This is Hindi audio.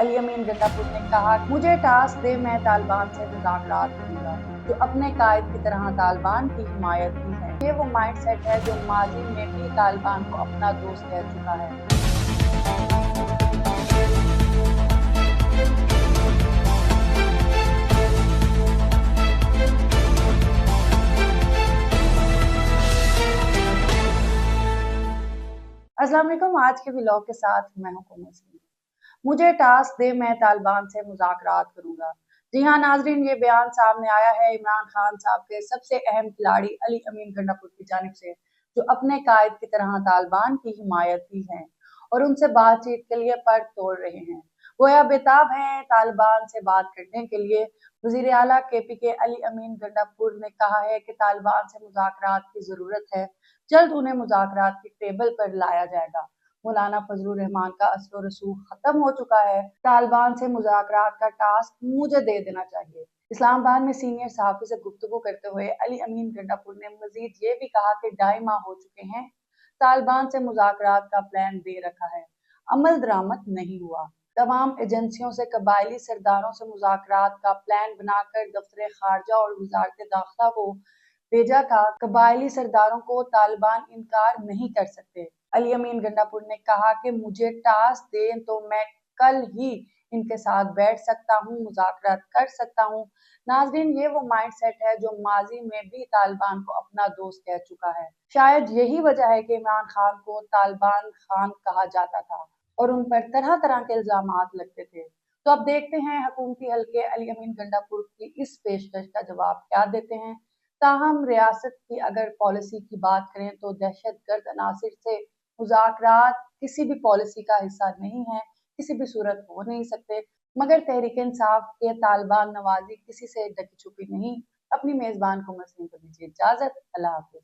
अली अमीन गंडापुर ने कहा, मुझे टास्क दे, मैं तालिबान से मुज़ाकरात करूंगा, जो अपने कायद की तरह तालिबान की हिमायत की है। ये वो माइंड सेट है जो माजी में भी तालिबान को अपना दोस्त कह चुका है। अस्सलाम वालेकुम। आज के व्लॉग के साथ मैं हूं कोमल सिंह। मुझे टास्क दे, मैं तालिबान से मुज़ाकरात करूंगा। जी हाँ नाजरीन, ये बयान सामने आया है इमरान खान साहब के सबसे अहम खिलाड़ी अली अमीन गंडापुर की जानिब से, जो अपने कायद की तरह तालिबान की हिमायत की हैं और उनसे बातचीत के लिए पर तोड़ रहे हैं। गोया बेताब हैं तालिबान से बात करने के लिए। वजीर आला KP के अली अमीन गंडापुर ने कहा है कि तालिबान से मुज़ाकरात की जरूरत है, जल्द उन्हें मुज़ाकरात की टेबल पर लाया जाएगा। मौलाना फजलुर रहमान का असर व रसूख खत्म हो चुका है, तालिबान से मुज़ाकरात का टास्क मुझे दे देना चाहिए। इस्लामाबाद में सीनियर सहाफ़ी से गुफ्तगू करते हुए अली अमीन गंडापुर ने मजीद ये भी कहा कि 2.5 माह हो चुके हैं, तालिबान से मुज़ाकरात का प्लान दे रखा है, अमल दरामद नहीं हुआ। तमाम एजेंसियों से कबायली सरदारों से मुज़ाकरात का प्लान बनाकर दफ्तर खारजा और वजारत दाखिला को भेजा था। कबायली सरदारों को तालिबान इनकार नहीं कर सकते। अली अमीन गंडापुर ने कहा कि मुझे टास्क दें तो मैं कल ही इनके साथ बैठ सकता हूँ, मुज़ाकरात कर सकता हूँ। नाजरीन, ये वो माइंड सेट है जो माजी में भी तालिबान को अपना दोस्त कह चुका है। शायद यही वजह है कि इमरान खान को तालिबान खान कहा जाता था और उन पर तरह तरह के इल्जामात लगते थे। तो अब देखते हैं हुकूमती हल्के अली अमीन गंडापुर की इस पेशकश का जवाब क्या देते हैं। ताहम रियासत की अगर पॉलिसी की बात करें तो दहशतगर्द अनासिर से मुज़ाकरात किसी भी पॉलिसी का हिस्सा नहीं है, किसी भी सूरत हो नहीं सकते। मगर तहरीक इंसाफ के तालिबान नवाजी किसी से ढकी छुपी नहीं। अपनी मेजबान को मसलिन को दीजिए इजाजत। अल्लाह हाफिज।